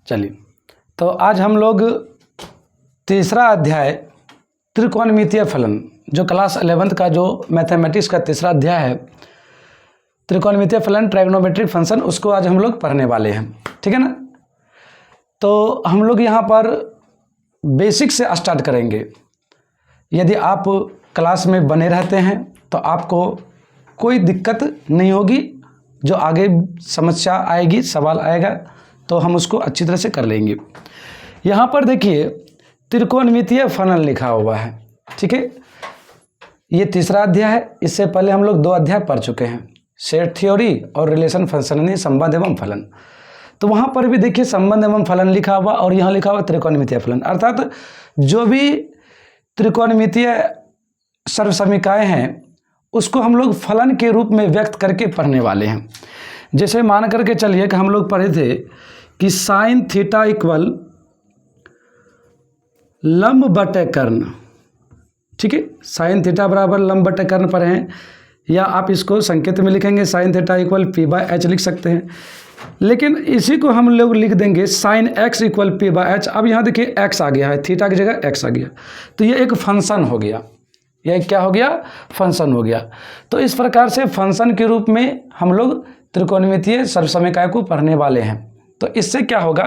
चलिए, तो आज हम लोग तीसरा अध्याय त्रिकोणमितीय फलन, जो क्लास 11th का जो मैथमेटिक्स का तीसरा अध्याय है, त्रिकोणमितीय फलन ट्राइगोनोमेट्रिक फंक्शन, उसको आज हम लोग पढ़ने वाले हैं। ठीक है ना। तो हम लोग यहाँ पर बेसिक से स्टार्ट करेंगे। यदि आप क्लास में बने रहते हैं तो आपको कोई दिक्कत नहीं होगी। जो आगे समस्या आएगी, सवाल आएगा, तो हम उसको अच्छी तरह से कर लेंगे। यहाँ पर देखिए त्रिकोणमितीय फलन लिखा हुआ है। ठीक है, ये तीसरा अध्याय है। इससे पहले हम लोग 2 अध्याय पढ़ चुके हैं, सेट थ्योरी और रिलेशन फंक्शन, यानी संबंध एवं फलन। तो वहाँ पर भी देखिए संबंध एवं फलन लिखा हुआ और यहाँ लिखा हुआ त्रिकोणमितीय फलन, अर्थात जो भी त्रिकोणमितीय सर्वसमीकाएँ हैं उसको हम लोग फलन के रूप में व्यक्त करके पढ़ने वाले हैं। जैसे मान करके चलिए कि हम लोग पढ़े थे कि साइन थीटा इक्वल लंब बटे कर्ण। ठीक है, साइन थीटा बराबर लंब बटे कर्ण पर हैं, या आप इसको संकेत में लिखेंगे साइन थीटा इक्वल p/h लिख सकते हैं। लेकिन इसी को हम लोग लिख देंगे साइन x इक्वल p/h। अब यहाँ देखिए x आ गया है, थीटा की जगह x आ गया, तो ये एक फंक्शन हो गया। यह क्या हो गया? फंक्शन हो गया। तो इस प्रकार से फंक्शन के रूप में हम लोग त्रिकोणमितीय सर्वसमीकाय को पढ़ने वाले हैं। तो इससे क्या होगा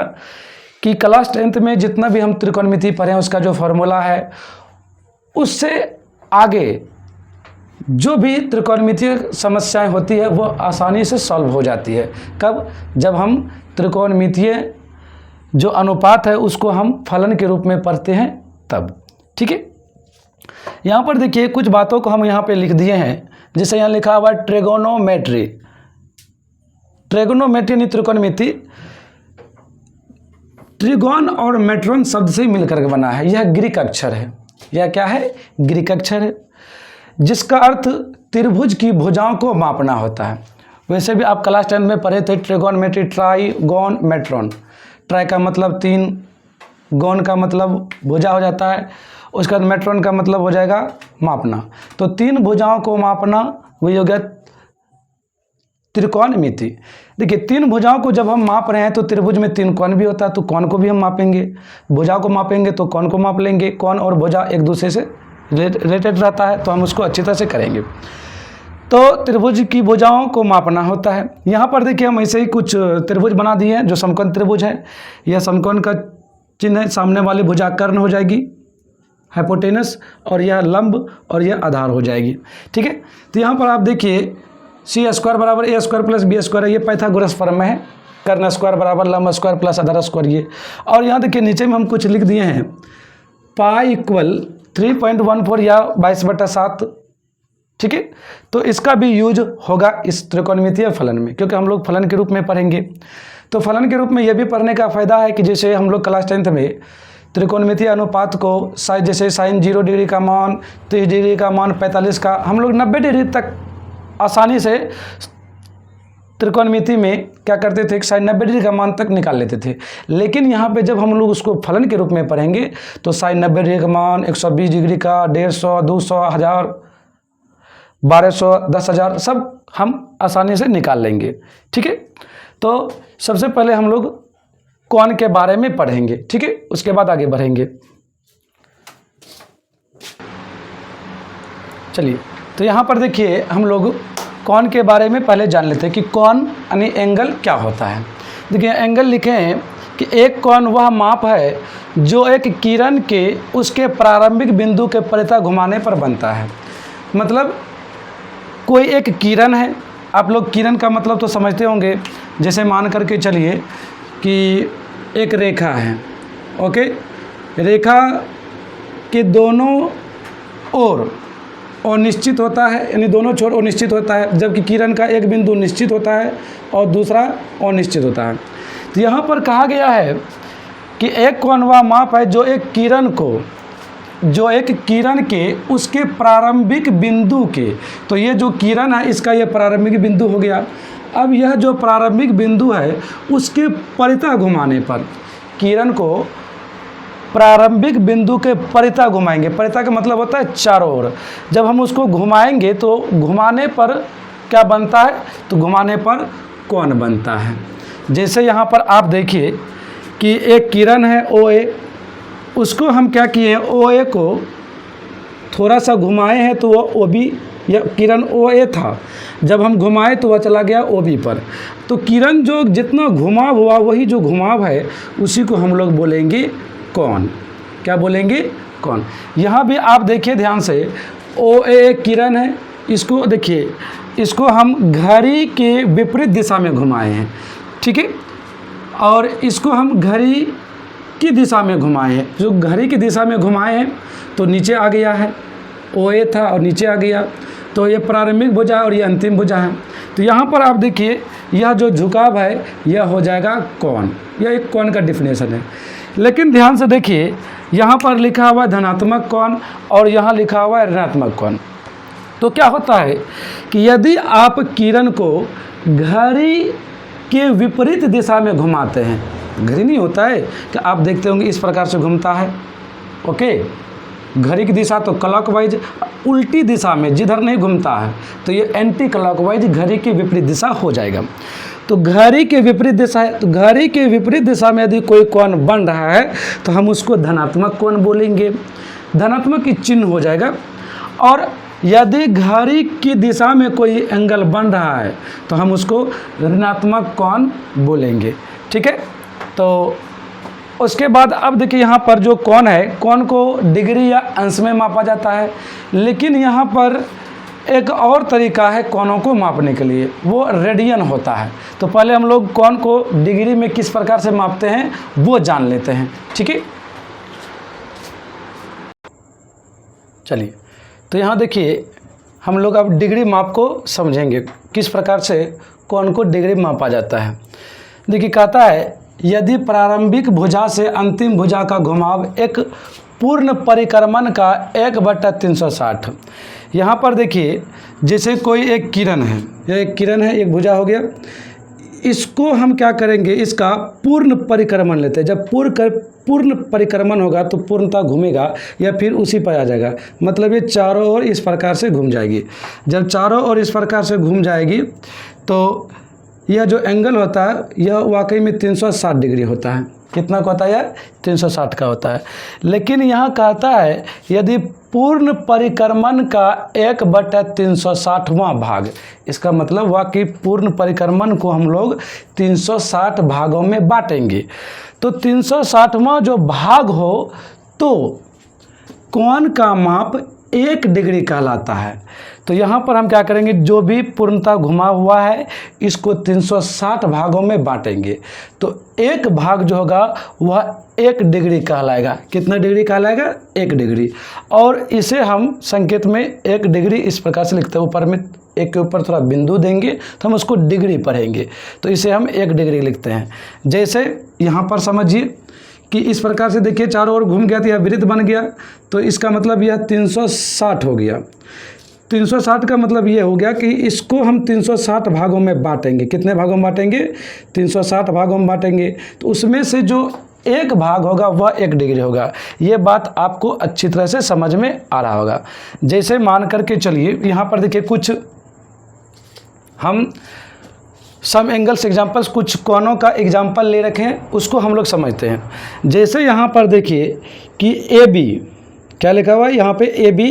कि क्लास 10th में जितना भी हम त्रिकोणमिति पढ़े हैं उसका जो फॉर्मूला है, उससे आगे जो भी त्रिकोणमितीय समस्याएं होती है वो आसानी से सॉल्व हो जाती है। कब? जब हम त्रिकोणमितीय जो अनुपात है उसको हम फलन के रूप में पढ़ते हैं तब। ठीक है, यहाँ पर देखिए कुछ बातों को हम यहाँ पे लिख दिए हैं। जैसे यहाँ लिखा हुआ है ट्रिगोनोमेट्री। ट्रिगोनोमेट्री यानी त्रिकोणमिति ट्रिगोन और मेट्रोन शब्द से मिलकर के बना है। यह ग्रीक अक्षर है। यह क्या है? ग्रीक अक्षर है, जिसका अर्थ त्रिभुज की भुजाओं को मापना होता है। वैसे भी आप क्लास 10 में पढ़े थे ट्रिगोनोमेट्री, ट्राइगोन, मेट्रोन। ट्राई का मतलब 3, गोन का मतलब भुजा हो जाता है, उसका मेट्रोन का मतलब हो जाएगा मापना। तो 3 भुजाओं को मापना वही हो गया त्रिकोणमिति। देखिए 3 भुजाओं को जब हम माप रहे हैं तो त्रिभुज में 3 कोण भी होता है, तो कोण को भी हम मापेंगे। भुजा को मापेंगे तो कोण को माप लेंगे। कोण और भुजा एक दूसरे से रिलेटेड रहता है, तो हम उसको अच्छी तरह से करेंगे। तो त्रिभुज की भुजाओं को मापना होता है। यहाँ पर देखिए हम ऐसे ही कुछ त्रिभुज बना दिए हैं जो समकोण त्रिभुज है। यह समकोण का चिन्ह है, सामने वाली भुजा कर्ण हो जाएगी, हाइपोटेनस, और यह लंब और यह आधार हो जाएगी। ठीक है, तो यहाँ पर आप देखिए c² बराबर a² प्लस b² है, ये पाइथागोरस फॉर्म में है। कर्ण स्क्वायर बराबर लंब स्क्वायर प्लस आधार स्क्वायर ये। और यहाँ देखिए नीचे में हम कुछ लिख दिए हैं, पाई इक्वल 3.14 या 22/7। ठीक है, तो इसका भी यूज होगा इस त्रिकोणमितीय फलन में, क्योंकि हम लोग फलन के रूप में पढ़ेंगे। तो फलन के रूप में यह भी पढ़ने का फायदा है कि जैसे हम लोग क्लास 10th में त्रिकोणमितीय अनुपात को जैसे साइन 0 डिग्री का मान, 30 डिग्री का मान, 45 का, हम लोग 90 डिग्री तक आसानी से त्रिकोणमिति में क्या करते थे, साइन 90 डिग्री का मान तक निकाल लेते थे। लेकिन यहाँ पे जब हम लोग उसको फलन के रूप में पढ़ेंगे तो साइन 90 डिग्री का मान, 120 डिग्री का, 150, 200, 1000, 1200, 10,000 सब हम आसानी से निकाल लेंगे। ठीक है, तो सबसे पहले हम लोग कोण के बारे में पढ़ेंगे। ठीक है, उसके बाद आगे बढ़ेंगे। चलिए, तो यहाँ पर देखिए हम लोग कोण के बारे में पहले जान लेते हैं कि कोण यानी एंगल क्या होता है। देखिए एंगल लिखे हैं कि एक कोण वह माप है जो एक किरण के उसके प्रारंभिक बिंदु के परितः घुमाने पर बनता है। मतलब कोई एक किरण है, आप लोग किरण का मतलब तो समझते होंगे। जैसे मान करके चलिए कि एक रेखा है, ओके, रेखा के दोनों ओर अनिश्चित होता है, यानी दोनों छोर अनिश्चित होता है, जबकि किरण का एक बिंदु निश्चित होता है और दूसरा अनिश्चित होता है। तो यहाँ पर कहा गया है कि एक कोण वह माप है जो एक किरण के उसके प्रारंभिक बिंदु के, तो ये जो किरण है इसका ये प्रारंभिक बिंदु हो गया। अब यह जो प्रारंभिक बिंदु है उसके परितः घुमाने पर, किरण को प्रारंभिक बिंदु के परितः घुमाएंगे। परितः का मतलब होता है चारों ओर। जब हम उसको घुमाएंगे तो घुमाने पर क्या बनता है, तो घुमाने पर कोण बनता है। जैसे यहाँ पर आप देखिए कि एक किरण है OA, उसको हम क्या किए हैं, OA को थोड़ा सा घुमाए हैं तो वो OB, या किरण OA था, जब हम घुमाए तो वह चला गया OB पर। तो किरण जो जितना घुमाव हुआ वही जो घुमाव है उसी को हम लोग बोलेंगे कोण। क्या बोलेंगे, कोण। यहाँ भी आप देखिए ध्यान से, OA एक किरण है, इसको देखिए, इसको हम घड़ी के विपरीत दिशा में घुमाए हैं, ठीक है, और इसको हम घड़ी की दिशा में घुमाए हैं। जो घड़ी की दिशा में घुमाए हैं तो नीचे आ गया है, OA था और नीचे आ गया, तो ये प्रारंभिक भुजा और ये अंतिम भुजा है। तो यहाँ पर आप देखिए, यह जो झुकाव है यह हो जाएगा कोण। यह एक कोण का डिफिनेशन है। लेकिन ध्यान से देखिए, यहाँ पर लिखा हुआ है धनात्मक कोण और यहाँ लिखा हुआ है ऋणात्मक कोण। तो क्या होता है कि यदि आप किरण को घड़ी के विपरीत दिशा में घुमाते हैं, घड़ी नहीं होता है कि आप देखते होंगे इस प्रकार से घूमता है, ओके, घड़ी की दिशा तो क्लॉकवाइज, उल्टी दिशा में जिधर नहीं घूमता है तो ये एंटी क्लॉकवाइज, घड़ी की विपरीत दिशा हो जाएगा। तो घड़ी के विपरीत दिशा है, तो घड़ी के विपरीत दिशा में यदि कोई कोण बन रहा है तो हम उसको धनात्मक कोण बोलेंगे, धनात्मक की चिन्ह हो जाएगा। और यदि घड़ी की दिशा में कोई एंगल बन रहा है तो हम उसको ऋणात्मक कोण बोलेंगे, ठीक है। तो उसके बाद अब देखिए, यहाँ पर जो कोण है, कोण को डिग्री या अंश में मापा जाता है, लेकिन यहाँ पर एक और तरीका है कोणों को मापने के लिए, वो रेडियन होता है। तो पहले हम लोग कोण को डिग्री में किस प्रकार से मापते हैं वो जान लेते हैं, ठीक है। चलिए, तो यहाँ देखिए, हम लोग अब डिग्री माप को समझेंगे, किस प्रकार से कोण को डिग्री मापा जाता है। देखिए, कहता है यदि प्रारंभिक भुजा से अंतिम भुजा का घुमाव एक पूर्ण परिक्रमण का 1/360। यहाँ पर देखिए, जैसे कोई एक किरण है, यह एक किरण है, एक भुजा हो गया, इसको हम क्या करेंगे, इसका पूर्ण परिक्रमण लेते हैं। जब पूर्ण परिक्रमण होगा तो पूर्णतः घूमेगा या फिर उसी पर आ जाएगा, मतलब ये चारों ओर इस प्रकार से घूम जाएगी। जब चारों ओर इस प्रकार से घूम जाएगी तो यह जो एंगल होता है यह वाकई में 360 डिग्री होता है। कितना का होता है? 360 का होता है। लेकिन यहाँ कहता है यदि पूर्ण परिक्रमण का 1/360वां भाग, इसका मतलब हुआ कि पूर्ण परिक्रमण को हम लोग 360 भागों में बांटेंगे। तो 360वां जो भाग हो तो कोण का माप 1 डिग्री कहलाता है। तो यहाँ पर हम क्या करेंगे, जो भी पूर्णतः घुमा हुआ है इसको 360 भागों में बांटेंगे। तो एक भाग जो होगा वह 1 डिग्री कहलाएगा। कितना डिग्री कहलाएगा? 1 डिग्री। और इसे हम संकेत में 1 डिग्री इस प्रकार से लिखते हैं, ऊपर में एक के ऊपर थोड़ा बिंदु देंगे तो हम उसको डिग्री पढ़ेंगे, तो इसे हम 1 डिग्री लिखते हैं। जैसे यहाँ पर समझिए कि इस प्रकार से देखिए चारों ओर घूम गया तो यह वृत्त बन गया, तो इसका मतलब यह 360 हो गया। 360 का मतलब ये हो गया कि इसको हम 360 भागों में बांटेंगे। कितने भागों में बांटेंगे? 360 भागों में बांटेंगे। तो उसमें से जो एक भाग होगा वह 1 डिग्री होगा। ये बात आपको अच्छी तरह से समझ में आ रहा होगा। जैसे मान करके चलिए, यहाँ पर देखिए कुछ हम सम एंगल्स एग्जाम्पल्स, कुछ कोणों का एग्जाम्पल ले रखे हैं, उसको हम लोग समझते हैं। जैसे यहाँ पर देखिए कि AB, क्या लिखा हुआ है यहाँ पे? AB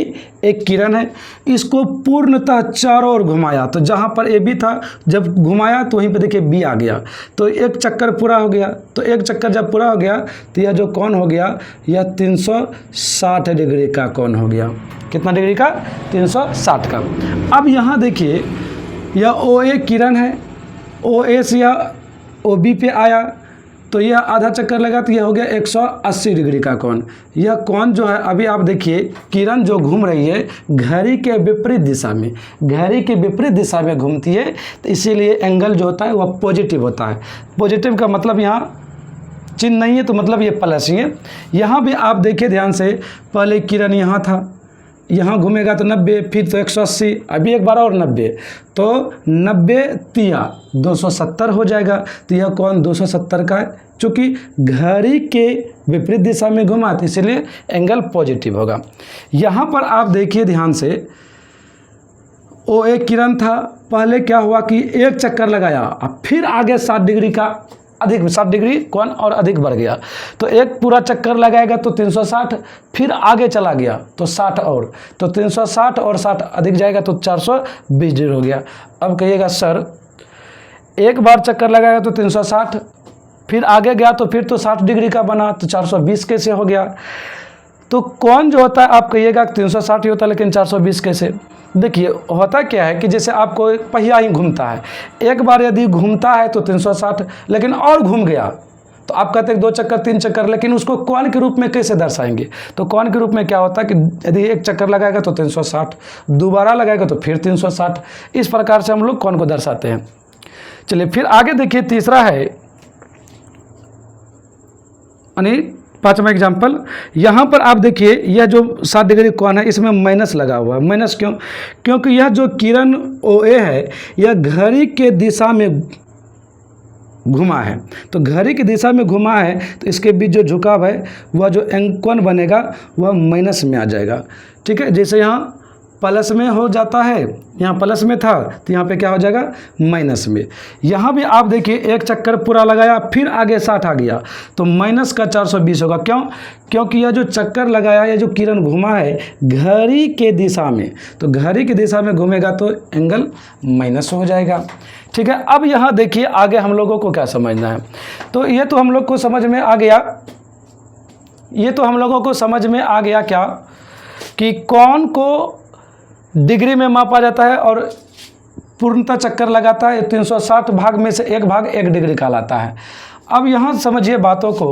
एक किरण है, इसको पूर्णतः चारों ओर घुमाया, तो जहाँ पर AB था जब घुमाया तो वहीं पे देखिए B आ गया, तो एक चक्कर पूरा हो गया। तो एक चक्कर जब पूरा हो गया तो यह जो कोण हो गया यह 360 डिग्री का कोण हो गया। कितना डिग्री का? 360 का। अब यहाँ देखिए यह OA किरण है, OA से यह OB पे आया तो यह आधा चक्कर लगा तो यह हो गया 180 डिग्री का कोण। यह कोण जो है, अभी आप देखिए किरण जो घूम रही है घड़ी के विपरीत दिशा में, घड़ी के विपरीत दिशा में घूमती है, तो इसीलिए एंगल जो होता है वह पॉजिटिव होता है। पॉजिटिव का मतलब यहाँ चिन्ह नहीं है तो मतलब ये प्लस ही है। यहाँ भी आप देखिए ध्यान से, पहले किरण यहाँ था, यहाँ घूमेगा तो 90, फिर तो 180, अभी एक बार और 90, तो 90 तिया 270 हो जाएगा। तो यह कोण 270 का है। चूँकि घड़ी के विपरीत दिशा में घुमा तो इसलिए एंगल पॉजिटिव होगा। यहाँ पर आप देखिए ध्यान से, ओ एक किरण था, पहले क्या हुआ कि एक चक्कर लगाया, अब फिर आगे 60 डिग्री का अधिक 60 डिग्री कोण और अधिक बढ़ गया। तो एक पूरा चक्कर लगाएगा तो 360, फिर आगे चला गया तो 60 और, तो 360 और 60 अधिक जाएगा तो 420 डिग्री हो गया। अब कहिएगा सर एक बार चक्कर लगाएगा तो 360, फिर आगे गया तो फिर तो 60 डिग्री का बना, तो 420 कैसे हो गया? तो कोण जो होता है आप कहिएगा 360 ही होता है, लेकिन 420 कैसे? देखिए होता क्या है कि जैसे आपको एक पहिया ही घूमता है, एक बार यदि घूमता है तो 360, लेकिन और घूम गया तो आप कहते हैं 2 चक्कर 3 चक्कर, लेकिन उसको कोण के रूप में कैसे दर्शाएंगे? तो कोण के रूप में क्या होता है कि यदि एक चक्कर लगाएगा तो 360, दोबारा लगाएगा तो फिर 360, इस प्रकार से हम लोग कोण को दर्शाते हैं। चलिए फिर आगे देखिए, तीसरा है यानी 5वां एग्जाम्पल। यहाँ पर आप देखिए यह जो 60 डिग्री कोण है इसमें माइनस लगा हुआ है। माइनस क्यों? क्योंकि यह जो किरण OA है यह घड़ी के दिशा में घुमा है, तो घड़ी की दिशा में घुमा है तो इसके बीच जो झुकाव है वह जो कोण बनेगा वह माइनस में आ जाएगा। ठीक है, जैसे यहाँ प्लस में हो जाता है, यहाँ प्लस में था तो यहाँ पे क्या हो जाएगा माइनस में। यहाँ भी आप देखिए एक चक्कर पूरा लगाया फिर आगे 60 आ गया तो माइनस का 420 होगा। क्यों? क्योंकि यह जो चक्कर लगाया, यह जो किरण घुमा है घड़ी के दिशा में, तो घड़ी की दिशा में घूमेगा तो एंगल माइनस हो जाएगा। ठीक है, अब यहाँ देखिए आगे हम लोगों को क्या समझना है। तो ये तो हम लोग को समझ में आ गया, ये तो हम लोगों को समझ में आ गया क्या कि कोण को डिग्री में मापा जाता है और पूर्णतः चक्कर लगाता है 360 भाग में से एक भाग 1 डिग्री कहलाता है। अब यहाँ समझिए बातों को,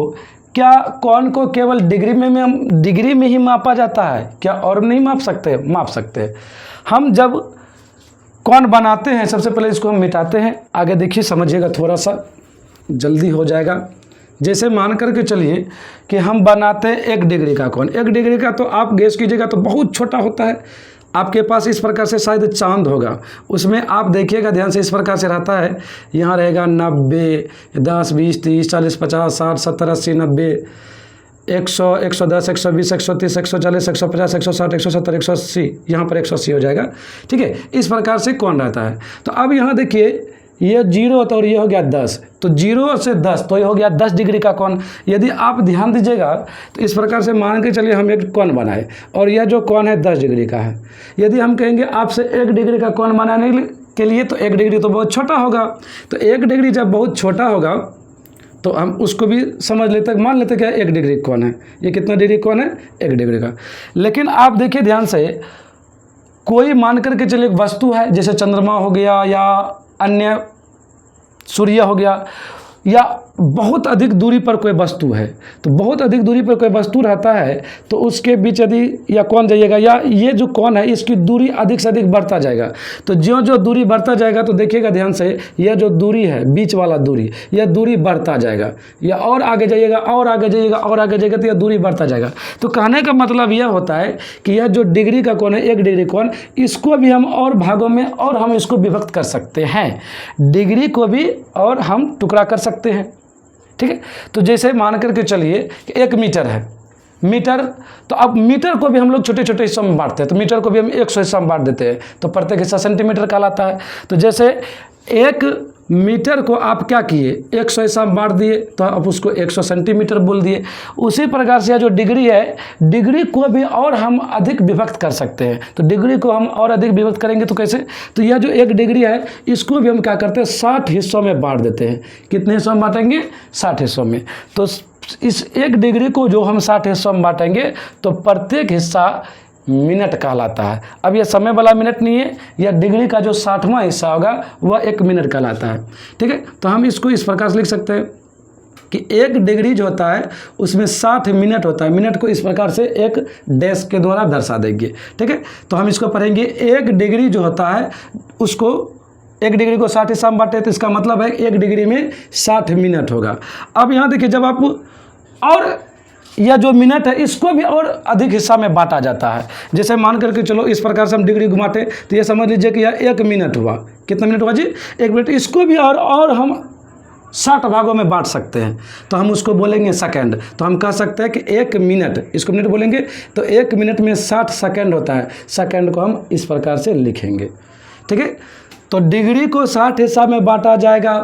क्या कोण को केवल डिग्री में ही मापा जाता है क्या, और नहीं माप सकते? माप सकते हैं। हम जब कोण बनाते हैं सबसे पहले इसको हम मिटाते हैं। आगे देखिए समझिएगा, थोड़ा सा जल्दी हो जाएगा। जैसे मान करके चलिए कि हम बनाते हैं 1 डिग्री का कोण। 1 डिग्री का तो आप गेस कीजिएगा तो बहुत छोटा होता है। आपके पास इस प्रकार से शायद चांद होगा, उसमें आप देखिएगा ध्यान से, इस प्रकार से रहता है। यहाँ रहेगा 90, 10, 20, 30, 40, 50, 60, 70, 80, 90, 100, 110, 120, 130, 140, 150, 160, 170, 180, यहाँ पर 180 हो जाएगा। ठीक है, इस प्रकार से कोण रहता है। तो अब यहाँ देखिए ये 0 होता है और ये हो गया 10, तो 0 से 10 तो ये हो गया 10 डिग्री का कोण। यदि आप ध्यान दीजिएगा तो इस प्रकार से मान के चलिए हम एक कोण बनाए और यह जो कोण है 10 डिग्री का है। यदि हम कहेंगे आपसे 1 डिग्री का कोण बनाने के लिए तो 1 डिग्री तो बहुत छोटा होगा, तो 1 डिग्री जब बहुत छोटा होगा तो हम उसको भी समझ लेते हैं, मान लेते क्या 1 डिग्री कोण है। ये कितना डिग्री कोण है? 1 डिग्री का। लेकिन आप देखिए ध्यान से, कोई मान करके चलिए एक वस्तु है, जैसे चंद्रमा हो गया या अन्य सूर्य हो गया, या बहुत अधिक दूरी पर कोई वस्तु है, तो बहुत अधिक दूरी पर कोई वस्तु रहता है तो उसके बीच यदि या कोण जाइएगा, या ये जो कोण है इसकी दूरी अधिक से अधिक बढ़ता जाएगा। तो जो दूरी बढ़ता जाएगा तो देखिएगा ध्यान से, यह जो दूरी है बीच वाला दूरी, यह दूरी बढ़ता जाएगा, या और आगे जाइएगा और आगे जाइएगा और आगे जाइएगा तो यह दूरी बढ़ता जाएगा। तो कहने का मतलब यह होता है कि यह जो डिग्री का कोण है 1 डिग्री कोण, इसको भी हम और भागों में और हम इसको विभक्त कर सकते हैं, डिग्री को भी और हम टुकड़ा कर सकते हैं। ठीक है, तो जैसे मान करके चलिए कि 1 मीटर है, मीटर, तो अब मीटर को भी हम लोग छोटे छोटे हिस्सों में बांटते हैं, तो मीटर को भी हम 100 हिस्सा में बांट देते हैं, तो प्रत्येक हिस्सा सेंटीमीटर कहलाता है। तो जैसे 1 मीटर को आप क्या किए 100 हिस्सा में बांट दिए, तो आप उसको 100 सेंटीमीटर बोल दिए। उसी प्रकार से यह जो डिग्री है, डिग्री को भी और हम अधिक विभक्त कर सकते हैं। तो डिग्री को हम और अधिक विभक्त करेंगे तो कैसे? तो यह जो 1 डिग्री है इसको भी हम क्या करते हैं 60 हिस्सों में बांट देते हैं। कितने हिस्सों में बांटेंगे? 60 हिस्सों में। तो इस 1 डिग्री को जो हम 60 हिस्सों में बांटेंगे तो प्रत्येक हिस्सा मिनट कहलाता है। अब यह समय वाला मिनट नहीं है, यह डिग्री का जो 60वां हिस्सा होगा वह 1 मिनट कहलाता है। ठीक है, तो हम इसको इस प्रकार से लिख सकते हैं कि 1 डिग्री जो होता है उसमें 60 मिनट होता है। मिनट को इस प्रकार से एक डैश के द्वारा दर्शा देंगे। ठीक है, तो हम इसको पढ़ेंगे 1 डिग्री जो होता है उसको 1 डिग्री को 60 हिस्सा में बांटे तो इसका मतलब है 1 डिग्री में 60 मिनट होगा। अब यहाँ देखिए, जब आप और यह जो मिनट है इसको भी और अधिक हिस्सा में बांटा जाता है। जैसे मान करके चलो इस प्रकार से हम डिग्री घुमाते तो ये समझ लीजिए कि यह 1 मिनट हुआ। कितना मिनट हुआ जी? 1 मिनट। इसको भी और हम 60 भागों में बांट सकते हैं, तो हम उसको बोलेंगे सेकंड। तो हम कह सकते हैं कि 1 मिनट, इसको मिनट बोलेंगे तो 1 मिनट में 60 सेकंड होता है। सेकंड को हम इस प्रकार से लिखेंगे। ठीक है। तो डिग्री को 60 हिस्सा में बांटा जाएगा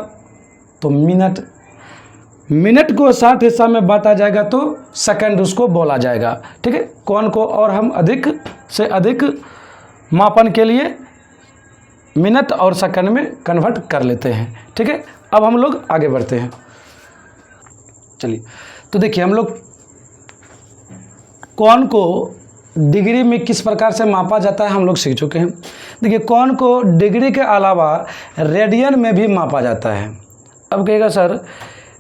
तो मिनट, मिनट को 60 हिस्सा में बांटा जाएगा तो सेकंड उसको बोला जाएगा, ठीक है। कोण को और हम अधिक से अधिक मापन के लिए मिनट और सेकंड में कन्वर्ट कर लेते हैं, ठीक है। अब हम लोग आगे बढ़ते हैं। चलिए, तो देखिए हम लोग कोण को डिग्री में किस प्रकार से मापा जाता है हम लोग सीख चुके हैं। देखिए, कोण को डिग्री के अलावा रेडियन में भी मापा जाता है। अब कहेगा सर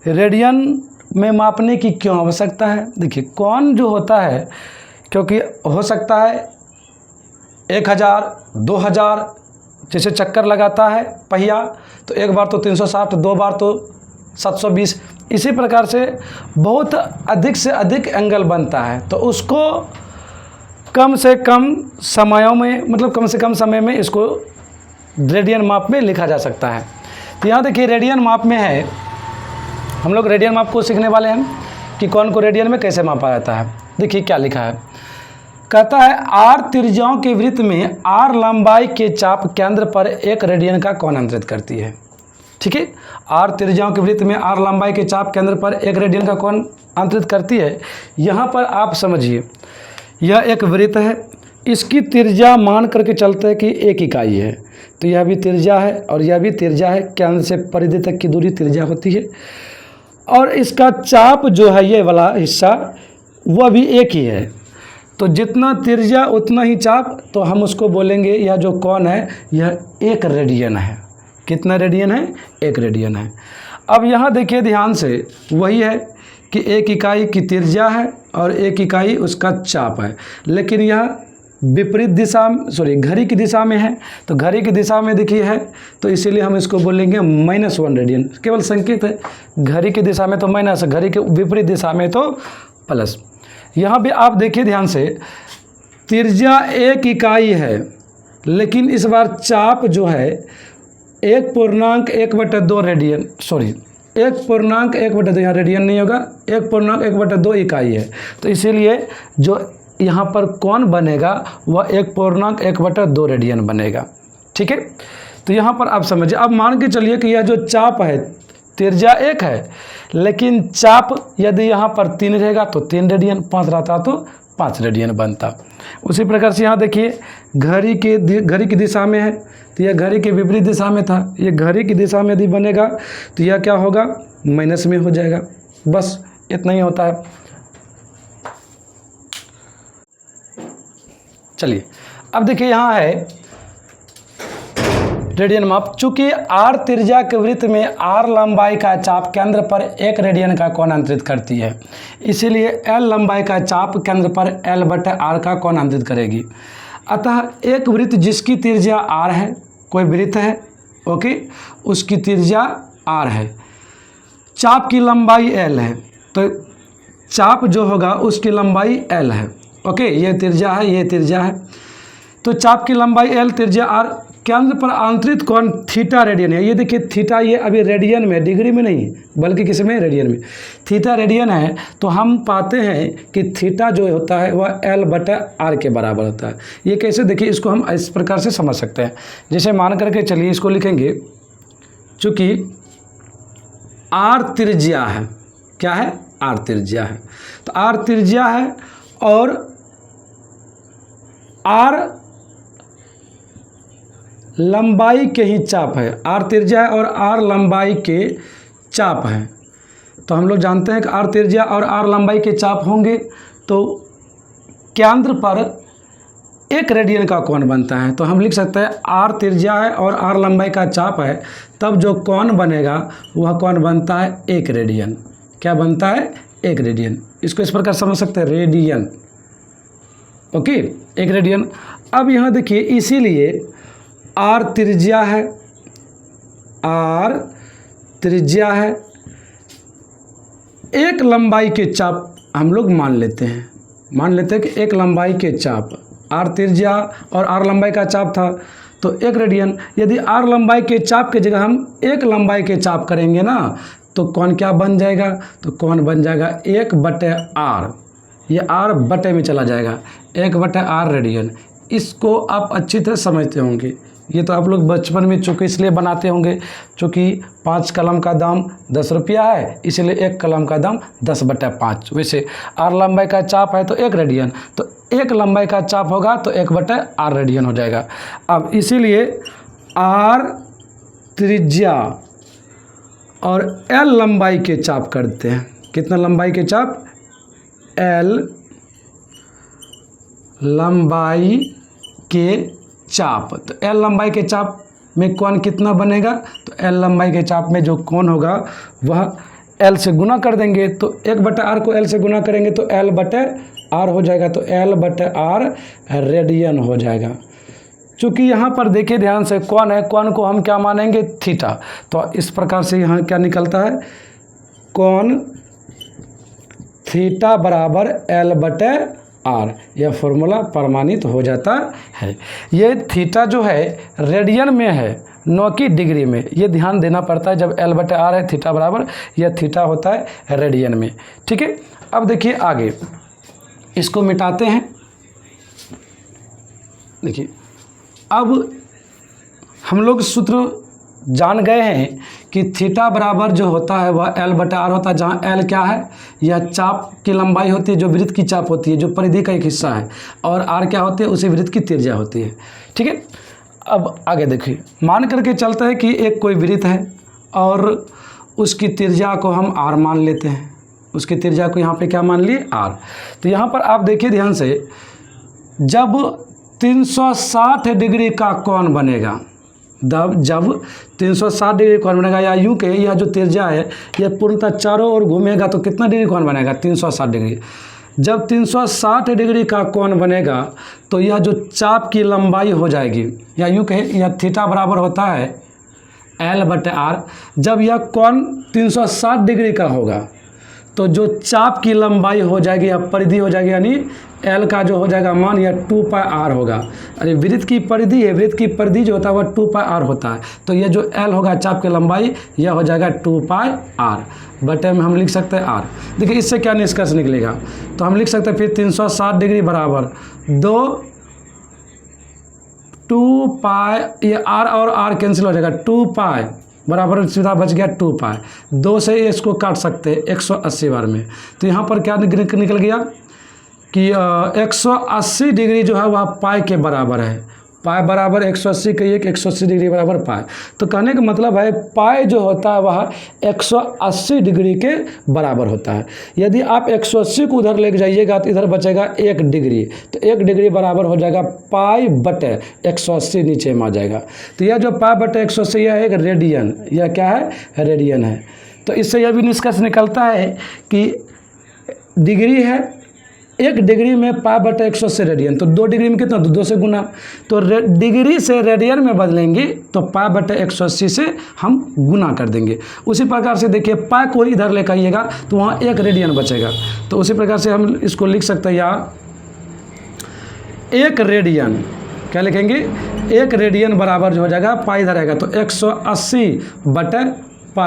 रेडियन में मापने की क्यों आवश्यकता है? देखिए, कोण जो होता है, क्योंकि हो सकता है 1000, 2000 जैसे चक्कर लगाता है पहिया, तो एक बार तो 360, दो बार तो 720, इसी प्रकार से बहुत अधिक से अधिक एंगल बनता है। तो उसको कम से कम समयों में, मतलब कम से कम समय में इसको रेडियन माप में लिखा जा सकता है। तो यहाँ देखिए रेडियन माप में है, हम लोग रेडियन माप को सीखने वाले हैं कि कोण को रेडियन में कैसे मापा जाता है। देखिए क्या लिखा है, कहता है आर त्रिज्याओं के वृत्त में आर लंबाई के चाप केंद्र पर 1 रेडियन का कोण अंतरित करती है, ठीक है। आर त्रिज्याओं के वृत्त में आर लंबाई के चाप केंद्र पर 1 रेडियन का कोण अंतरित करती है। यहाँ पर आप समझिए, यह एक वृत्त है, इसकी त्रिज्या मान करके चलते हैं कि 1 इकाई है, तो यह भी त्रिज्या है और यह भी त्रिज्या है, केंद्र से परिधि तक की दूरी त्रिज्या होती है। और इसका चाप जो है ये वाला हिस्सा वह भी 1 ही है, तो जितना त्रिज्या उतना ही चाप, तो हम उसको बोलेंगे यह जो कोण है यह 1 रेडियन है। कितना रेडियन है? 1 रेडियन है। अब यहाँ देखिए ध्यान से, वही है कि 1 इकाई की त्रिज्या है और 1 इकाई उसका चाप है, लेकिन यह विपरीत दिशा, घड़ी की दिशा में है, तो घड़ी की दिशा में देखिए है, तो इसीलिए हम इसको बोलेंगे -1 रेडियन। केवल संकेत है, घड़ी की दिशा में तो माइनस, घड़ी के विपरीत दिशा में तो प्लस। यहाँ भी आप देखिए ध्यान से, त्रिज्या 1 इकाई है, लेकिन इस बार चाप जो है 1.1/2 रेडियन, 1.1/2, यहाँ रेडियन नहीं होगा, 1.1/2 इकाई है। तो इसीलिए जो यहाँ पर कोण बनेगा वह 1.1/2 रेडियन बनेगा, ठीक है। तो यहाँ पर आप समझिए, अब मान के चलिए कि यह जो चाप है, त्रिज्या 1 है, लेकिन चाप यदि यहाँ पर 3 रहेगा तो 3 रेडियन, 5 रहता तो 5 रेडियन बनता। उसी प्रकार से यहाँ देखिए घड़ी की दिशा में है, तो यह घड़ी के विपरीत दिशा में था, ये घड़ी की दिशा में यदि बनेगा तो यह क्या होगा? माइनस में हो जाएगा। बस इतना ही होता है। चलिए, अब देखिए यहाँ है रेडियन माप। चूंकि आर त्रिज्या के वृत्त में आर लंबाई का चाप केंद्र पर 1 रेडियन का कोण अंतरित करती है, इसीलिए एल लंबाई का चाप केंद्र पर L/R का कोण अंतरित करेगी। अतः एक वृत्त जिसकी त्रिज्या R है, कोई वृत्त है, ओके, उसकी त्रिज्या R है, चाप की लंबाई L है, तो चाप जो होगा उसकी लंबाई L है, ओके, ये त्रिज्या है, ये त्रिज्या है, तो चाप की लंबाई L, त्रिज्या R, केंद्र पर आंतरिक कोण थीटा रेडियन है। ये देखिए थीटा, ये अभी रेडियन में, डिग्री में नहीं बल्कि किस में? रेडियन में। थीटा रेडियन है, तो हम पाते हैं कि थीटा जो होता है वह L/R के बराबर होता है। ये कैसे? देखिए, इसको हम इस प्रकार से समझ सकते हैं। जैसे मान करके चलिए इसको लिखेंगे, चूँकि R त्रिज्या है, क्या है? R त्रिज्या है, तो R त्रिज्या है और R लंबाई के ही चाप है। R त्रिज्या है और R लंबाई के चाप है, तो हम लोग जानते हैं कि R त्रिज्या और R लंबाई के चाप होंगे तो केंद्र पर 1 रेडियन का कोण बनता है। तो हम लिख सकते हैं R त्रिज्या है और R लंबाई का चाप है, तब जो कोण बनेगा वह कोण बनता है 1 रेडियन। क्या बनता है? 1 रेडियन। इसको इस प्रकार समझ सकते हैं, रेडियन, ओके, 1 रेडियन। अब यहाँ देखिए, इसीलिए R त्रिज्या है, R त्रिज्या है, 1 लंबाई के चाप हम लोग मान लेते हैं कि 1 लंबाई के चाप, R त्रिज्या और R लंबाई का चाप था तो 1 रेडियन। यदि R लंबाई के चाप की जगह हम 1 लंबाई के चाप करेंगे ना, तो कोण क्या बन जाएगा? तो कोण बन जाएगा 1/R, ये R बटे में चला जाएगा, 1/R रेडियन। इसको आप अच्छी तरह समझते होंगे ये तो आप लोग बचपन में चूँकि इसलिए बनाते होंगे चूँकि 5 कलम का दाम 10 रुपया है, इसलिए 1 कलम का दाम 10/5। वैसे r लंबाई का चाप है तो 1 रेडियन, तो 1 लंबाई का चाप होगा तो 1/r रेडियन हो जाएगा। अब इसीलिए r त्रिज्या और l लंबाई के चाप करते हैं। कितना लंबाई के चाप? l लंबाई के चाप। तो l लंबाई के चाप में कोण कितना बनेगा? तो l लंबाई के चाप में जो कोण होगा वह l से गुना कर देंगे, तो 1/r को l से गुना करेंगे तो l/r हो जाएगा, तो l/r रेडियन हो जाएगा। चूँकि यहाँ पर देखिए ध्यान से कोण है, कोण को हम क्या मानेंगे? थीटा। तो इस प्रकार से यहाँ क्या निकलता है? कोण थीटा बराबर l/r, यह फॉर्मूला प्रमाणित हो जाता है। ये थीटा जो है रेडियन में है, न कि डिग्री में, ये ध्यान देना पड़ता है। जब l/r है थीटा बराबर, यह थीटा होता है रेडियन में। ठीक है, अब देखिए आगे इसको मिटाते हैं। देखिए अब हम लोग सूत्र जान गए हैं कि थीटा बराबर जो होता है वह l/r होता है, जहाँ l क्या है? यह चाप की लंबाई होती है, जो वृत्त की चाप होती है, जो परिधि का एक हिस्सा है, और r क्या होती है? उसी वृत्त की त्रिज्या होती है। ठीक है, अब आगे देखिए, मान करके चलते हैं कि एक कोई वृत्त है और उसकी त्रिज्या को हम r मान लेते हैं। उसकी त्रिज्या को यहाँ पे क्या मान लिए? r। तो यहाँ पर आप देखिए ध्यान से, जब 360 डिग्री का कोण बनेगा, जब 360 डिग्री कोण बनेगा, या यूँ के यह जो त्रिज्या है यह पूर्णतः चारों ओर घूमेगा तो कितना डिग्री कोण बनेगा? 360 डिग्री। जब 360 डिग्री का कोण बनेगा तो यह जो चाप की लंबाई हो जाएगी, या यूँ कहे यह थीटा बराबर होता है l/r। जब यह कोण 360 डिग्री का होगा तो जो चाप की लंबाई हो जाएगी या परिधि हो जाएगी, यानी l का जो हो जाएगा मान यह 2πr होगा। अरे वृत्त की परिधि है, वृत्त की परिधि जो होता है वह 2πr होता है, तो यह जो l होगा चाप की लंबाई, यह हो जाएगा 2πr। बटे में हम लिख सकते हैं r। देखिए इससे क्या निष्कर्ष निकलेगा? तो हम लिख सकते हैं फिर 360 डिग्री बराबर 2π, ये r और r कैंसिल हो जाएगा, 2π बराबर सीधा बच गया 2π। 2 से इसको काट सकते हैं 180 बार में, तो यहाँ पर क्या निकल गया कि 180 डिग्री जो है वह पाई के बराबर है। पाई बराबर 180 कहिए कि 180 डिग्री बराबर पाई। तो कहने का मतलब है पाई जो होता है वह 180 डिग्री के बराबर होता है। यदि आप 180 को उधर लेके जाइएगा तो इधर बचेगा 1 डिग्री, तो 1 डिग्री बराबर हो जाएगा पाई बटे 180, नीचे में आ जाएगा। तो यह जो पाई बटे 180 यह एक रेडियन, यह क्या है? रेडियन है। तो इससे यह भी निष्कर्ष निकलता है कि डिग्री है, 1 डिग्री में π/180 रेडियन, तो 2 डिग्री में कितना? तो 2 से गुना। तो डिग्री से रेडियन में बदलेंगे तो π/180 से हम गुना कर देंगे। उसी प्रकार से देखिए पाई को इधर लेकर आइएगा तो वहाँ 1 रेडियन बचेगा। तो उसी प्रकार से हम इसको लिख सकते हैं, या 1 रेडियन क्या लिखेंगे? 1 रेडियन बराबर जो हो जाएगा पाई इधर आएगा तो 180/π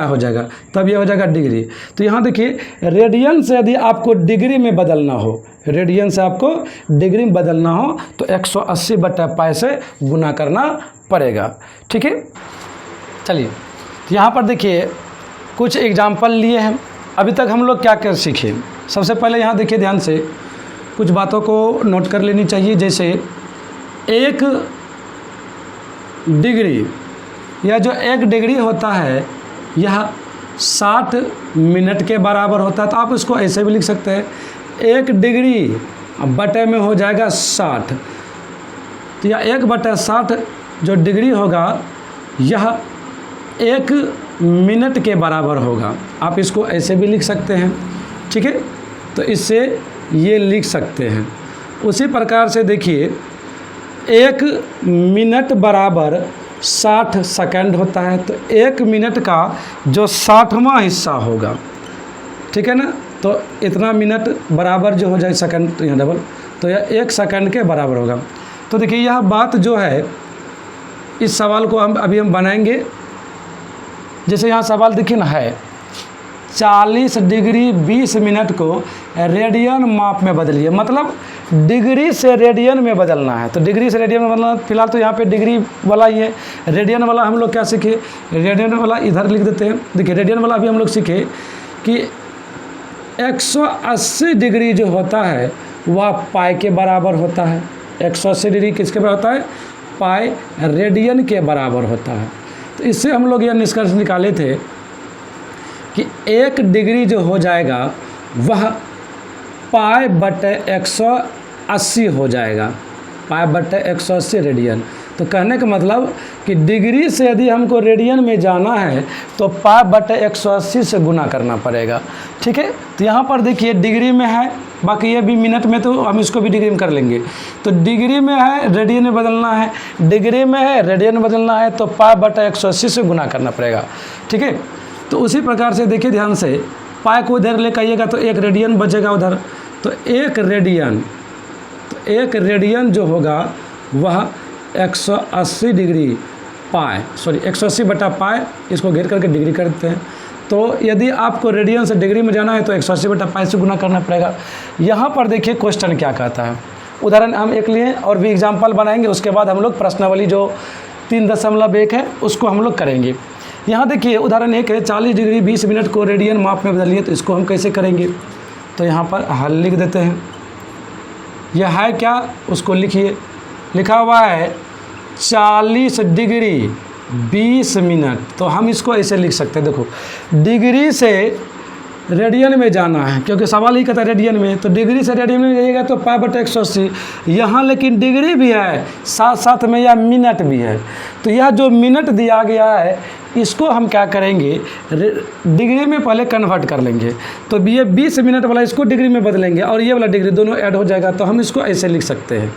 हो जाएगा, तब ये हो जाएगा डिग्री। तो यहाँ देखिए रेडियन से यदि आपको डिग्री में बदलना हो, रेडियन से आपको डिग्री में बदलना हो तो 180/π से गुना करना पड़ेगा। ठीक है, चलिए तो यहाँ पर देखिए कुछ एग्जाम्पल लिए हैं। अभी तक हम लोग क्या क्या सीखे? सबसे पहले यहाँ देखिए ध्यान से, कुछ बातों को नोट कर लेनी चाहिए। जैसे 1 डिग्री, यह जो 1 डिग्री होता है यह 60 मिनट के बराबर होता है। तो आप इसको ऐसे भी लिख सकते हैं, 1 डिग्री बटे में हो जाएगा 60, तो यह 1/60 जो डिग्री होगा यह 1 मिनट के बराबर होगा। आप इसको ऐसे भी लिख सकते हैं। ठीक है, तो इससे ये लिख सकते हैं। उसी प्रकार से देखिए 1 मिनट बराबर 60 सेकंड होता है, तो 1 मिनट का जो 60वां हिस्सा होगा, ठीक है ना, तो इतना मिनट बराबर जो हो जाए सेकंड, तो यहाँ डबल, तो यह 1 सेकंड के बराबर होगा। तो देखिए यह बात जो है, इस सवाल को हम बनाएंगे। जैसे यहाँ सवाल देखिए ना है 40 डिग्री 20 मिनट को रेडियन माप में बदलिए। मतलब डिग्री से रेडियन में बदलना है। तो डिग्री से रेडियन में बदलना, फिलहाल तो यहाँ पे डिग्री वाला ही है। रेडियन वाला हम लोग क्या सीखे, रेडियन वाला इधर लिख देते हैं। देखिए रेडियन वाला भी हम लोग सीखे कि 180 डिग्री जो होता है वह पाई के बराबर होता है। 180 डिग्री किसके बराबर होता है, पाई रेडियन के बराबर होता है। तो इससे हम लोग यह निष्कर्ष निकाले थे कि 1 डिग्री जो हो जाएगा वह पाई बटे 180 हो जाएगा, पाई बटे 180 रेडियन। तो कहने का मतलब कि डिग्री से यदि हमको रेडियन में जाना है तो पाई बटे 180 से गुना करना पड़ेगा। ठीक है, तो यहाँ पर देखिए डिग्री में है, बाकी ये भी मिनट में, तो हम इसको भी डिग्री में कर लेंगे। तो डिग्री में है, रेडियन में बदलना है, डिग्री में है, रेडियन में बदलना है, तो पाई बटे 180 से गुना करना पड़ेगा। ठीक है, तो उसी प्रकार से देखिए ध्यान से, पाई को इधर लेकर आइएगा तो 1 रेडियन बचेगा उधर। तो 1 रेडियन जो होगा वह 180 डिग्री पाई, 180 बटा पाई, इसको घेर करके डिग्री करते हैं। तो यदि आपको रेडियन से डिग्री में जाना है तो 180 बटा पाई से गुना करना पड़ेगा। यहाँ पर देखिए क्वेश्चन क्या कहता है। उदाहरण हम एक लिए और भी एग्जाम्पल बनाएंगे, उसके बाद हम लोग प्रश्नावली जो 3.1 है उसको हम लोग करेंगे। यहाँ देखिए उदाहरण 1 है, 40 डिग्री 20 मिनट को रेडियन माप में बदलिए। तो इसको हम कैसे करेंगे, तो यहाँ पर हल लिख देते हैं। यह है क्या, उसको लिखिए। लिखा हुआ है 40 डिग्री 20 मिनट, तो हम इसको ऐसे लिख सकते हैं। देखो डिग्री से रेडियन में जाना है, क्योंकि सवाल ही कहता है रेडियन में, तो डिग्री से रेडियन में जाइएगा तो पाई बटे 180। यहाँ लेकिन डिग्री भी है, साथ साथ में यह मिनट भी है। तो यह जो मिनट दिया गया है इसको हम क्या करेंगे, डिग्री में पहले कन्वर्ट कर लेंगे। तो ये 20 मिनट वाला इसको डिग्री में बदलेंगे और ये वाला डिग्री दोनों ऐड हो जाएगा। तो हम इसको ऐसे लिख सकते हैं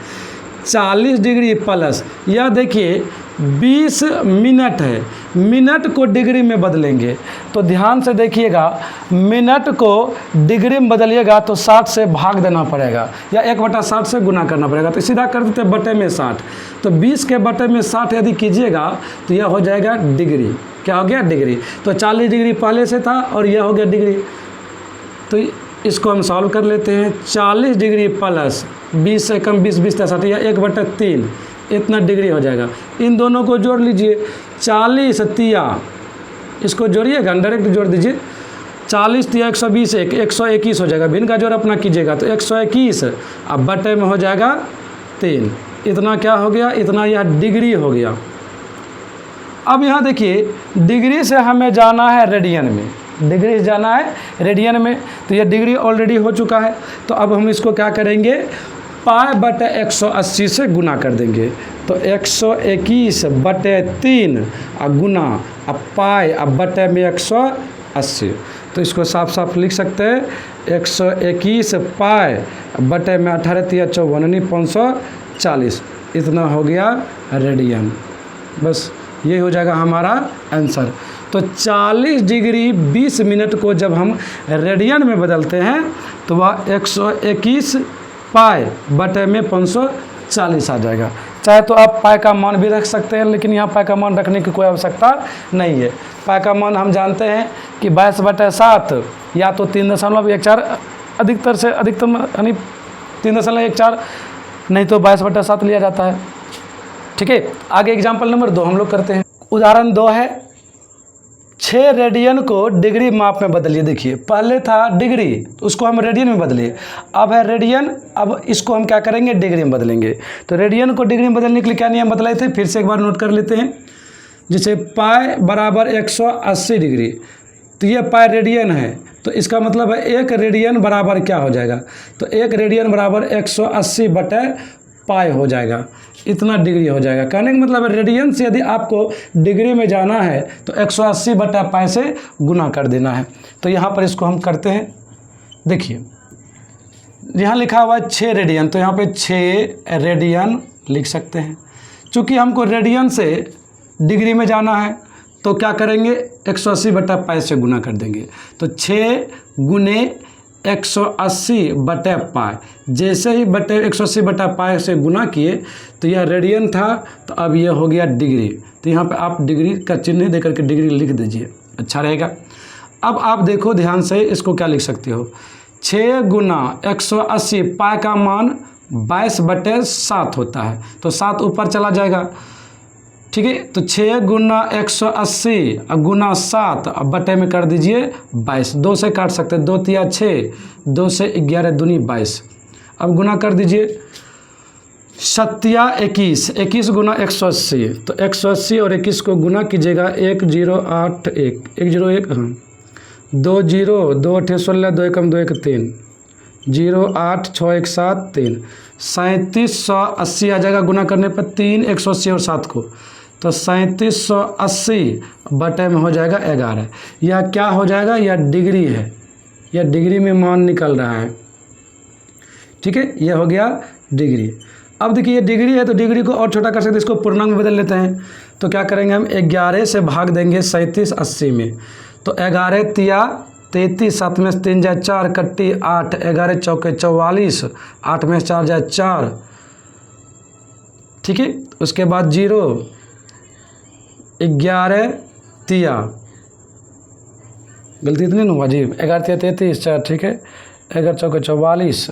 40 डिग्री प्लस, यह देखिए 20 मिनट है, मिनट को डिग्री में बदलेंगे। तो ध्यान से देखिएगा, मिनट को डिग्री में बदलिएगा तो 60 से भाग देना पड़ेगा या 1/60 से गुना करना पड़ेगा। तो सीधा कर देते बटे में 60। तो 20 के बटे में 60 यदि कीजिएगा तो यह हो जाएगा डिग्री। क्या हो गया, डिग्री। तो 40 डिग्री पहले से था और यह हो गया डिग्री। तो इसको हम सॉल्व कर लेते हैं। 40 डिग्री प्लस 20 से कम 20, 20 60 या 1/3 इतना डिग्री हो जाएगा। इन दोनों को जोड़ लीजिए, 40 तिया, इसको जोड़िएगा, डायरेक्ट जोड़ दीजिए। 40 तिया 120, 121 हो जाएगा। भिन्न का जोड़ अपना कीजिएगा तो 121, अब बटे में हो जाएगा 3। इतना क्या हो गया, इतना यह डिग्री हो गया। अब यहाँ देखिए डिग्री से हमें जाना है रेडियन में, डिग्री से जाना है रेडियन में, तो यह डिग्री ऑलरेडी हो चुका है। तो अब हम इसको क्या करेंगे, पाई बटे 180 से गुना कर देंगे। तो 121 बटे 3 और गुना, अब पाई, अब बटे में 180। तो इसको साफ साफ लिख सकते हैं 121 पाई बटे में 18 तिया 54 यानी 540, इतना हो गया रेडियन। बस ये हो जाएगा हमारा आंसर। तो 40 डिग्री 20 मिनट को जब हम रेडियन में बदलते हैं तो वह 121 पाई बटे में 540 आ जाएगा। चाहे तो आप पाई का मान भी रख सकते हैं, लेकिन यहाँ पाई का मान रखने की कोई आवश्यकता नहीं है। पाई का मान हम जानते हैं कि 22/7 या तो 3.14, अधिकतर से अधिकतम यानी 3.14, नहीं तो 22/7 लिया जाता है। ठीक है, आगे एग्जाम्पल नंबर 2 हम लोग करते हैं। उदाहरण 2 है, 6 रेडियन को डिग्री माप में बदलिए। देखिए पहले था डिग्री, उसको हम रेडियन में बदलिए, अब है रेडियन, अब इसको हम क्या करेंगे, डिग्री में बदलेंगे। तो रेडियन को डिग्री में बदलने के लिए क्या नियम बदलाए थे, फिर से एक बार नोट कर लेते हैं। जैसे पाई बराबर 180 डिग्री, तो ये पाई रेडियन है, तो इसका मतलब है 1 रेडियन बराबर क्या हो जाएगा, तो 1 रेडियन बराबर 180 बटे पाई हो जाएगा, इतना डिग्री हो जाएगा। कहने का मतलब है रेडियन से यदि आपको डिग्री में जाना है तो 180 बटा पाई से गुना कर देना है। तो यहाँ पर इसको हम करते हैं। देखिए यहाँ लिखा हुआ है 6 रेडियन, तो यहाँ पे 6 रेडियन लिख सकते हैं। चूँकि हमको रेडियन से डिग्री में जाना है तो क्या करेंगे, 180 बटा पाई से गुना कर देंगे। तो 6 गुने 180 बटे पाई, जैसे ही बटे 180 बटा पाई से गुना किए तो यह रेडियन था, तो अब यह हो गया डिग्री। तो यहाँ पे आप डिग्री का चिन्ह दे करके डिग्री लिख दीजिए, अच्छा रहेगा। अब आप देखो ध्यान से, इसको क्या लिख सकते हो, 6 गुना 180, पाई का मान 22/7 होता है, तो 7 ऊपर चला जाएगा। ठीक है, तो 6 गुना 180 गुना 7 अब बटे में कर दीजिए 22, 2 से काट सकते हैं, 2 तिया 6, 2 से 11 दूनी 22। अब गुना कर दीजिए 7 21, 21 गुना 180, तो 180 और 21 को गुना कीजिएगा 1081, 101 हाँ 2 0 2 8 16 2 1 2 1 3 0 8 6 1 7 3 3780 आ जाएगा गुना करने पर 3 180 और 7 को, तो 3780 बटे में हो जाएगा 11। यह क्या हो जाएगा, यह डिग्री है, यह डिग्री में मान निकल रहा है। ठीक है, यह हो गया डिग्री। अब देखिए ये डिग्री है तो डिग्री को और छोटा कर सकते हैं, इसको पूर्णांक में बदल लेते हैं। तो क्या करेंगे हम 11 से भाग देंगे 3780 में, तो 11 तिया 33, 7 में 3 जाए 4 कट्टी 8, 11 चौके 44, 8 में 4 जाए 4। ठीक है, उसके बाद 0 11 तिया गलती इतनी नहीं हुआ जी, 11 तिया 33 4। ठीक है, 11 चौके 44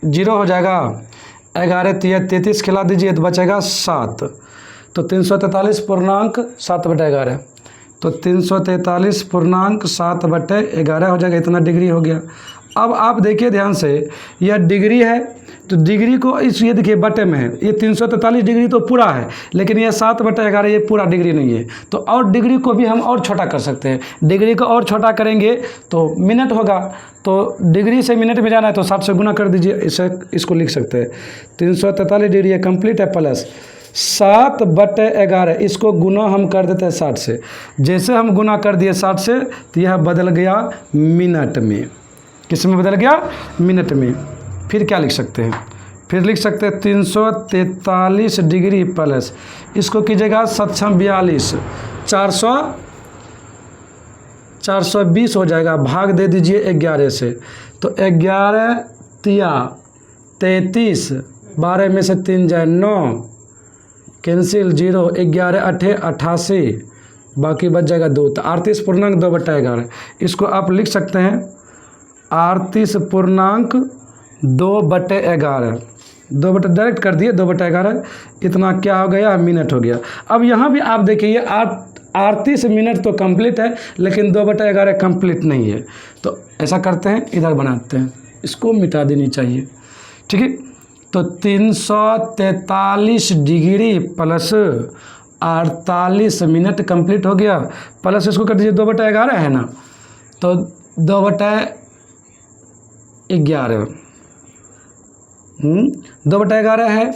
0 हो जाएगा। 11 तिया 33 खिला दीजिए तो बचेगा 7, तो 343 पूर्णांक 7/11, तो 343 पूर्णांक 7/11 हो जाएगा। इतना डिग्री हो गया। अब आप देखिए ध्यान से, यह डिग्री है तो डिग्री को इस ये देखिए बटे में है, ये 343 डिग्री तो पूरा है, लेकिन यह 7/11 ये पूरा डिग्री नहीं है। तो और डिग्री को भी हम और छोटा कर सकते हैं। डिग्री को और छोटा करेंगे तो मिनट होगा, तो डिग्री से मिनट में जाना है तो 60 से गुना कर दीजिए, इसको लिख सकते हैं 343 डिग्री है कंप्लीट है प्लस 7/11, इसको गुना हम कर देते हैं 60 से। जैसे हम गुना कर दिए 60 से तो यह बदल गया मिनट में। किस में बदल गया, मिनट में। फिर क्या लिख सकते हैं, फिर लिख सकते हैं 343 डिग्री प्लस, इसको कीजिएगा 742, 420 हो जाएगा, भाग दे दीजिए 11 से, तो 11 तिया 33, 12 में से 3 जाए 9, कैंसिल 0, 11 8 88, बाकी बच जाएगा 2, तो 38 पूर्णांक 2/11। इसको आप लिख सकते हैं 38 पूर्णांक 2/11, 2 बटे डायरेक्ट कर दिए 2/11, इतना क्या हो गया, मिनट हो गया। अब यहाँ भी आप देखिए 38 मिनट तो कंप्लीट है, लेकिन 2/11 कंप्लीट नहीं है। तो ऐसा करते हैं, इधर बनाते हैं, इसको मिटा देनी चाहिए। ठीक है, तो 343 डिग्री प्लस 48 मिनट कंप्लीट हो गया, प्लस इसको कर दीजिए 2/11 है ना, तो 2/11 2/11 है,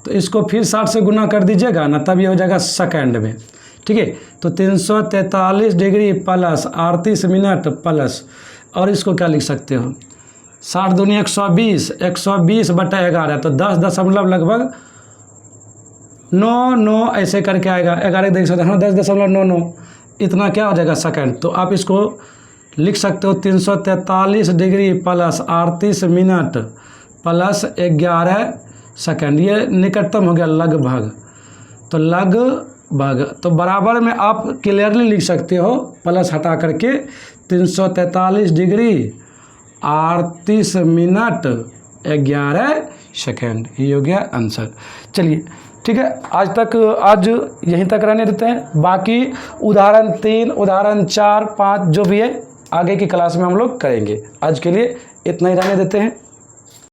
तो इसको फिर 60 से गुना कर दीजिएगा ना, तब ये हो जाएगा सेकंड में। ठीक है, तो 343 डिग्री प्लस 38 मिनट प्लस, और इसको क्या लिख सकते हो 60 दूनी 120, 120/11, तो 10 दशमलव लगभग 9 ऐसे करके आएगा। 11 देख सकते हैं, हाँ 10.99, इतना क्या हो जाएगा सेकंड। तो आप इसको लिख सकते हो 343 degree plus 38 minute plus 11 second, ये निकटतम हो गया लगभग, तो लगभग, तो बराबर में आप क्लियरली लिख सकते हो प्लस हटा करके 343 डिग्री 38 मिनट 11 सेकंड, ये हो गया आंसर। चलिए ठीक है, आज यहीं तक रहने देते हैं, बाकी उदाहरण 3, उदाहरण 4, 5 जो भी है आगे की क्लास में हम लोग करेंगे। आज के लिए इतना ही रहने देते हैं।